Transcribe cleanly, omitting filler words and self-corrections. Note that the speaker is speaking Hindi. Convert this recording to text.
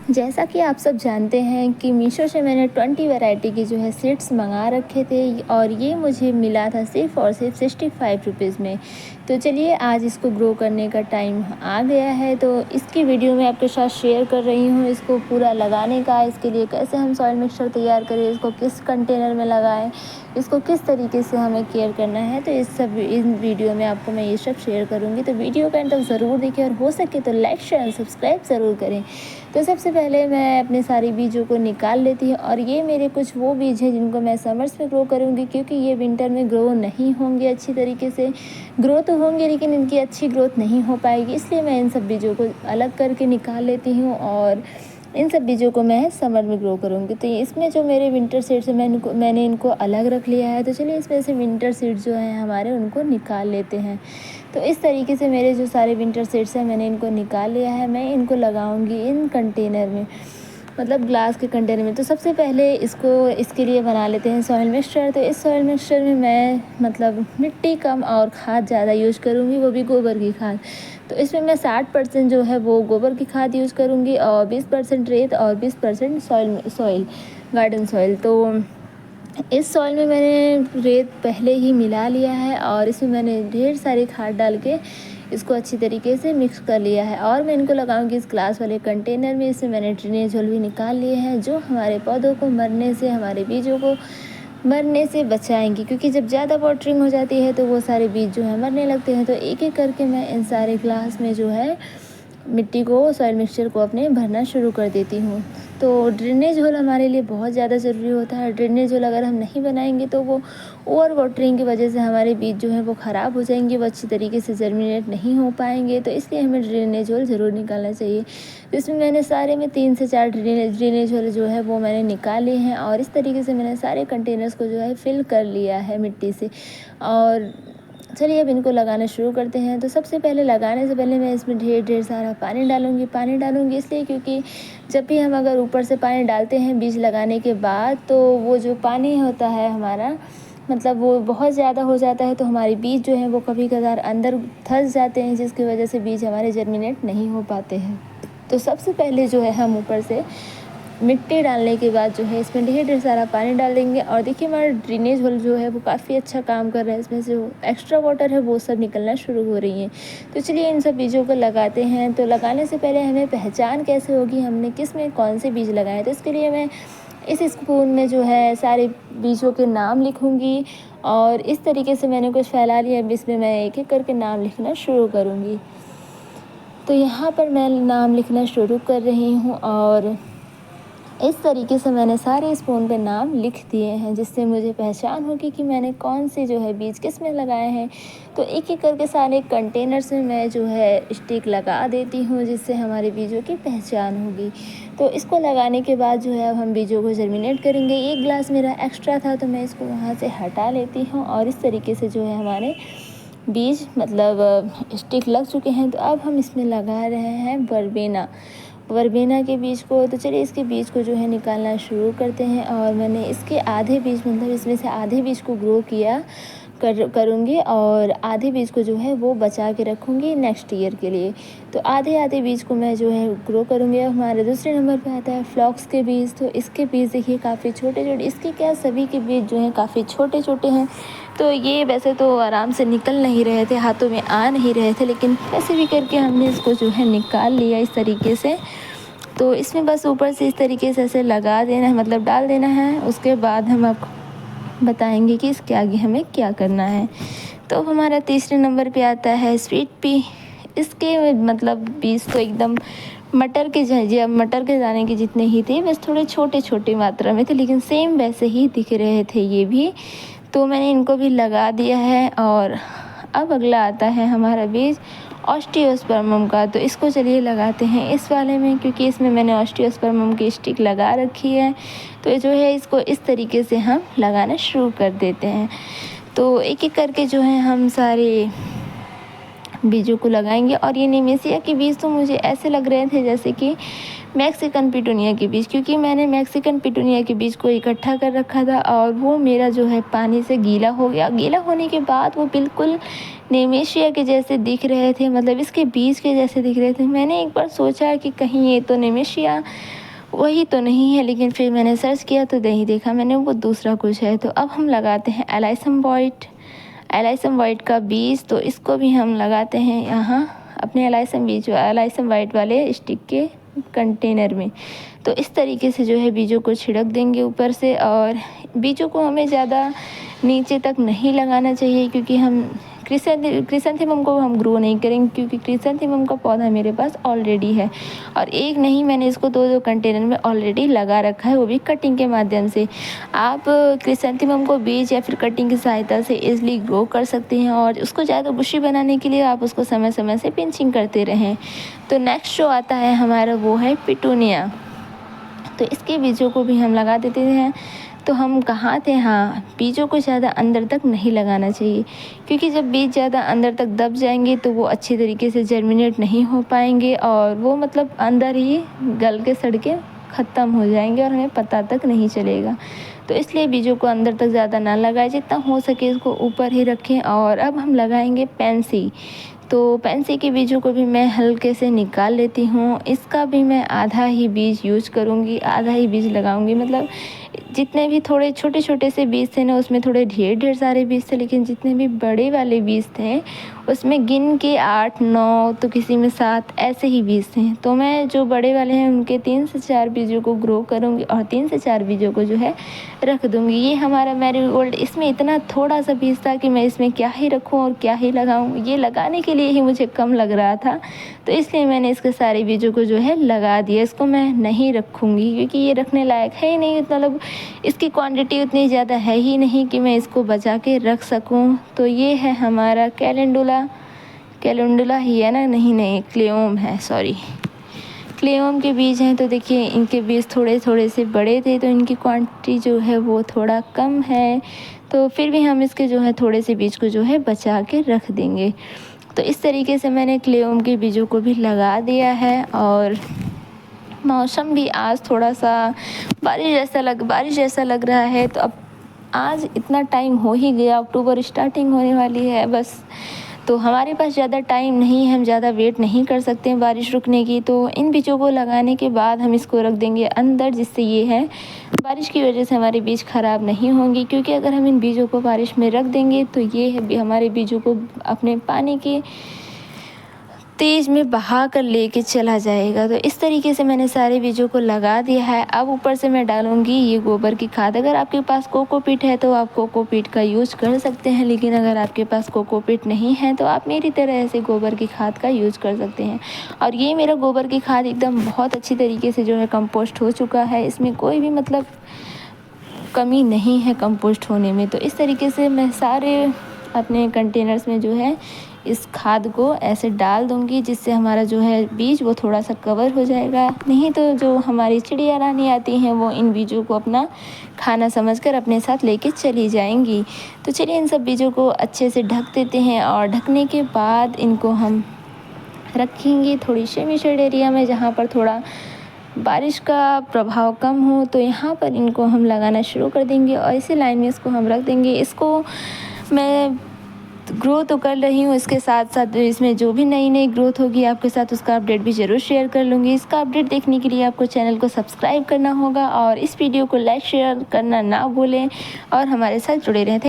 जैसा कि आप सब जानते हैं कि मीशो से मैंने 20 वैरायटी की जो है सीड्स मंगा रखे थे और ये मुझे मिला था सिर्फ़ और सिर्फ 65 रुपीज़ में। तो चलिए आज इसको ग्रो करने का टाइम आ गया है, तो इसकी वीडियो मैं आपके साथ शेयर कर रही हूँ। इसको पूरा लगाने का, इसके लिए कैसे हम सॉइल मिक्सचर तैयार करें, इसको किस कंटेनर में लगाएं, इसको किस तरीके से हमें केयर करना है, तो इन वीडियो में आपको मैं ये सब शेयर करूँगी। तो वीडियो का एंड तक ज़रूर देखें और हो सके तो लाइक शेयर सब्सक्राइब ज़रूर करें। तो सबसे पहले मैं अपने सारे बीजों को निकाल लेती हूँ और ये मेरे कुछ वो बीज हैं जिनको मैं समर्स में ग्रो करूँगी, क्योंकि ये विंटर में ग्रो नहीं होंगे अच्छी तरीके से। ग्रो तो होंगे लेकिन इनकी अच्छी ग्रोथ नहीं हो पाएगी, इसलिए मैं इन सब बीजों को अलग करके निकाल लेती हूँ और इन सब बीजों को मैं समर में ग्रो करूँगी। तो इसमें जो मेरे विंटर सीड्स हैं मैंने इनको अलग रख लिया है। तो चलिए इसमें से विंटर सीड्स जो हैं हमारे उनको निकाल लेते हैं। तो इस तरीके से मेरे जो सारे विंटर सीड्स हैं मैंने इनको निकाल लिया है। मैं इनको लगाऊंगी इन कंटेनर में, मतलब ग्लास के कंटेनर में। तो सबसे पहले इसके लिए बना लेते हैं सॉइल मिक्सचर। तो इस सॉइल मिक्सचर में मैं मतलब मिट्टी कम और खाद ज़्यादा यूज़ करूँगी, वो भी गोबर की खाद। तो इसमें मैं 60% जो है वो गोबर की खाद यूज़ करूँगी और 20% रेत और 20% सॉइल गार्डन सॉइल। तो इस सॉइल में मैंने रेत पहले ही मिला लिया है और इसमें मैंने ढेर सारी खाद डाल के इसको अच्छी तरीके से मिक्स कर लिया है और मैं इनको लगाऊंगी इस ग्लास वाले कंटेनर में। इसमें मैंने ड्रेनेज होल भी निकाल लिए हैं जो हमारे पौधों को मरने से, हमारे बीजों को मरने से बचाएंगी, क्योंकि जब ज़्यादा वाटरिंग हो जाती है तो वो सारे बीज जो है मरने लगते हैं। तो एक एक करके मैं इन सारे ग्लास में जो है मिट्टी को, सॉइल मिक्सचर को अपने भरना शुरू कर देती हूँ। तो ड्रेनेज होल हमारे लिए बहुत ज़्यादा ज़रूरी होता है। ड्रेनेज होल अगर हम नहीं बनाएंगे तो वो ओवर वाटरिंग की वजह से हमारे बीज जो हैं वो ख़राब हो जाएंगे, वो अच्छी तरीके से जर्मिनेट नहीं हो पाएंगे। तो इसलिए हमें ड्रेनेज होल ज़रूर निकालना चाहिए। तो इसमें मैंने सारे में 3 से 4 ड्रेनेज होल जो है वो मैंने निकाले हैं और इस तरीके से मैंने सारे कंटेनर्स को जो है फिल कर लिया है मिट्टी से। और चलिए अब इनको लगाना शुरू करते हैं। तो सबसे पहले लगाने से पहले मैं इसमें ढेर सारा पानी डालूँगी इसलिए क्योंकि जब भी हम अगर ऊपर से पानी डालते हैं बीज लगाने के बाद, तो वो जो पानी होता है हमारा, मतलब वो बहुत ज़्यादा हो जाता है तो हमारे बीज जो हैं वो कभी कभार अंदर धंस जाते हैं, जिसकी वजह से बीज हमारे जर्मिनेट नहीं हो पाते हैं। तो सबसे पहले जो है हम ऊपर से मिट्टी डालने के बाद जो है इसमें ढेर सारा पानी डाल देंगे और देखिए हमारा ड्रेनेज होल जो है वो काफ़ी अच्छा काम कर रहा है। इसमें से जो एक्स्ट्रा वाटर है वो सब निकलना शुरू हो रही है। तो चलिए इन सब बीजों को लगाते हैं। तो लगाने से पहले हमें पहचान कैसे होगी हमने किस में कौन से बीज लगाए, तो इसके लिए मैं इस स्पून में जो है सारे बीजों के नाम लिखूँगी और इस तरीके से मैंने कुछ फैला लिया। अब इसमें मैं एक एक करके नाम लिखना शुरू करूँगी। तो यहाँ पर मैं नाम लिखना शुरू कर रही हूँ और इस तरीके से मैंने सारे स्पून पे नाम लिख दिए हैं, जिससे मुझे पहचान होगी कि मैंने कौन से जो है बीज किस में लगाए हैं। तो एक एक करके सारे कंटेनर्स में मैं जो है स्टिक लगा देती हूँ, जिससे हमारे बीजों की पहचान होगी। तो इसको लगाने के बाद जो है अब हम बीजों को जर्मिनेट करेंगे। एक ग्लास मेरा एक्स्ट्रा था तो मैं इसको वहाँ से हटा लेती हूँ और इस तरीके से जो है हमारे बीज मतलब स्टिक लग चुके हैं। तो अब हम इसमें लगा रहे हैं वर्बेना के बीज को। तो चलिए इसके बीज को जो है निकालना शुरू करते हैं और मैंने इसके आधे बीज, मतलब इसमें से आधे बीज को ग्रो करूँगी और आधे बीज को जो है वो बचा के रखूँगी नेक्स्ट ईयर के लिए। तो आधे बीज को मैं जो है ग्रो करूँगी। अब हमारे दूसरे नंबर पे आता है फ्लॉक्स के बीज। तो इसके बीज देखिए काफ़ी छोटे इसके क्या सभी के बीज जो हैं काफ़ी छोटे हैं। तो ये वैसे तो आराम से निकल नहीं रहे थे, हाथों में आ नहीं रहे थे, लेकिन कैसे भी करके हमने इसको जो है निकाल लिया इस तरीके से। तो इसमें बस ऊपर से इस तरीके से ऐसे लगा देना है, मतलब डाल देना है। उसके बाद हम आपको बताएंगे कि इसके आगे हमें क्या करना है। तो हमारा तीसरे नंबर पे आता है स्वीट पी। इसके मतलब बीज तो एकदम मटर के दाने के जितने ही थे, बस थोड़े छोटे मात्रा में थे, लेकिन सेम वैसे ही दिख रहे थे ये भी। तो मैंने इनको भी लगा दिया है। और अब अगला आता है हमारा बीज ऑस्टियोस्पर्मम का। तो इसको चलिए लगाते हैं इस वाले में, क्योंकि इसमें मैंने ऑस्टियोस्पर्मम की स्टिक लगा रखी है। तो जो है इसको इस तरीके से हम लगाना शुरू कर देते हैं। तो एक एक करके जो है हम सारे बीजों को लगाएंगे। और ये निमेसिया के बीज तो मुझे ऐसे लग रहे थे जैसे कि मैक्सिकन पिटूनिया के बीज, क्योंकि मैंने मैक्सिकन पिटूनिया के बीज को इकट्ठा कर रखा था और वो मेरा जो है पानी से गीला हो गया। गीला होने के बाद वो बिल्कुल नेमेशिया के जैसे दिख रहे थे, मतलब इसके बीज के जैसे दिख रहे थे। मैंने एक बार सोचा कि कहीं ये तो नेमेशिया वही तो नहीं है, लेकिन फिर मैंने सर्च किया तो नहीं देखा मैंने, वो दूसरा कुछ है। तो अब हम लगाते हैं एलाइसम वाइट का बीज। तो इसको भी हम लगाते हैं यहाँ अपने एलाइसम वाइट वाले स्टिक के कंटेनर में। तो इस तरीके से जो है बीजों को छिड़क देंगे ऊपर से। और बीजों को हमें ज़्यादा नीचे तक नहीं लगाना चाहिए, क्योंकि हम क्रिसैंथेमम को हम ग्रो नहीं करेंगे, क्योंकि क्रिसैंथेमम का पौधा मेरे पास ऑलरेडी है। और एक नहीं, मैंने इसको 2-2 कंटेनर में ऑलरेडी लगा रखा है, वो भी कटिंग के माध्यम से। आप क्रिसैंथेमम को बीज या फिर कटिंग की सहायता से ईजिली ग्रो कर सकते हैं। और उसको ज़्यादा बुशी बनाने के लिए आप उसको समय समय से पिंचिंग करते रहें। तो नेक्स्ट जो आता है हमारा वो है पिटूनिया। तो इसके बीजों को भी हम लगा देते हैं। तो हम कहाँ थे, हाँ, बीजों को ज़्यादा अंदर तक नहीं लगाना चाहिए, क्योंकि जब बीज ज़्यादा अंदर तक दब जाएंगे तो वो अच्छी तरीके से जर्मिनेट नहीं हो पाएंगे और वो मतलब अंदर ही गल के सड़ के ख़त्म हो जाएंगे और हमें पता तक नहीं चलेगा। तो इसलिए बीजों को अंदर तक ज़्यादा ना लगाएं, जितना हो सके इसको ऊपर ही रखें। और अब हम लगाएंगे पेंसी। तो पेंसी के बीजों को भी मैं हल्के से निकाल लेती हूँ। इसका भी मैं आधा ही बीज यूज करूँगी, आधा ही बीज लगाऊँगी। मतलब जितने भी थोड़े छोटे छोटे से बीज थे ना, उसमें थोड़े ढेर सारे बीज थे, लेकिन जितने भी बड़े वाले बीज थे उसमें गिन के 8-9 तो किसी में 7 ऐसे ही बीज थे। तो मैं जो बड़े वाले हैं उनके 3 से 4 बीजों को ग्रो करूँगी और 3 से 4 बीजों को जो है रख दूँगी। ये हमारा मैरीगोल्ड, इसमें इतना थोड़ा सा बीज था कि मैं इसमें क्या ही रखूँ और क्या ही लगाऊँ। ये लगाने के लिए ही मुझे कम लग रहा था, तो इसलिए मैंने इसके सारे बीजों को जो है लगा दिया। इसको मैं नहीं रखूँगी, क्योंकि ये रखने लायक है ही नहीं, मतलब इसकी क्वांटिटी उतनी ज़्यादा है ही नहीं कि मैं इसको बचा के रख सकूं। तो ये है हमारा कैलेंडुला ही है ना, नहीं क्लेओम है, सॉरी, क्लेओम के बीज हैं। तो देखिए इनके बीज थोड़े थोड़े से बड़े थे, तो इनकी क्वांटिटी जो है वो थोड़ा कम है। तो फिर भी हम इसके जो है थोड़े से बीज को जो है बचा के रख देंगे। तो इस तरीके से मैंने क्लेओम के बीजों को भी लगा दिया है। और मौसम भी आज थोड़ा सा बारिश जैसा लग रहा है। तो अब आज इतना टाइम हो ही गया, अक्टूबर स्टार्टिंग होने वाली है बस। तो हमारे पास ज़्यादा टाइम नहीं है, हम ज़्यादा वेट नहीं कर सकते हैं बारिश रुकने की। तो इन बीजों को लगाने के बाद हम इसको रख देंगे अंदर, जिससे ये है बारिश की वजह से हमारे बीज ख़राब नहीं होंगे। क्योंकि अगर हम इन बीजों को बारिश में रख देंगे तो ये है हमारे बीजों को अपने पानी के तेज़ में बहा कर लेके चला जाएगा। तो इस तरीके से मैंने सारे बीजों को लगा दिया है। अब ऊपर से मैं डालूंगी ये गोबर की खाद। अगर आपके पास कोकोपीट है तो आप कोकोपीट का यूज़ कर सकते हैं, लेकिन अगर आपके पास कोकोपीट नहीं है तो आप मेरी तरह ऐसे गोबर की खाद का यूज़ कर सकते हैं। और ये मेरा गोबर की खाद एकदम बहुत अच्छी तरीके से जो है कंपोस्ट हो चुका है, इसमें कोई भी मतलब कमी नहीं है कंपोस्ट होने में। तो इस तरीके से मैं सारे अपने कंटेनर्स में जो है इस खाद को ऐसे डाल दूंगी, जिससे हमारा जो है बीज वो थोड़ा सा कवर हो जाएगा। नहीं तो जो हमारी चिड़िया रानी आती हैं वो इन बीजों को अपना खाना समझकर अपने साथ लेके चली जाएंगी। तो चलिए इन सब बीजों को अच्छे से ढक देते हैं। और ढकने के बाद इनको हम रखेंगे थोड़ी सेमी शेड एरिया में, जहाँ पर थोड़ा बारिश का प्रभाव कम हो। तो यहाँ पर इनको हम लगाना शुरू कर देंगे और इसी लाइन में इसको हम रख देंगे। इसको मैं ग्रो तो कर रही हूँ, इसके साथ साथ इसमें जो भी नई ग्रोथ होगी आपके साथ उसका अपडेट भी ज़रूर शेयर कर लूँगी। इसका अपडेट देखने के लिए आपको चैनल को सब्सक्राइब करना होगा और इस वीडियो को लाइक शेयर करना ना भूलें और हमारे साथ जुड़े रहें।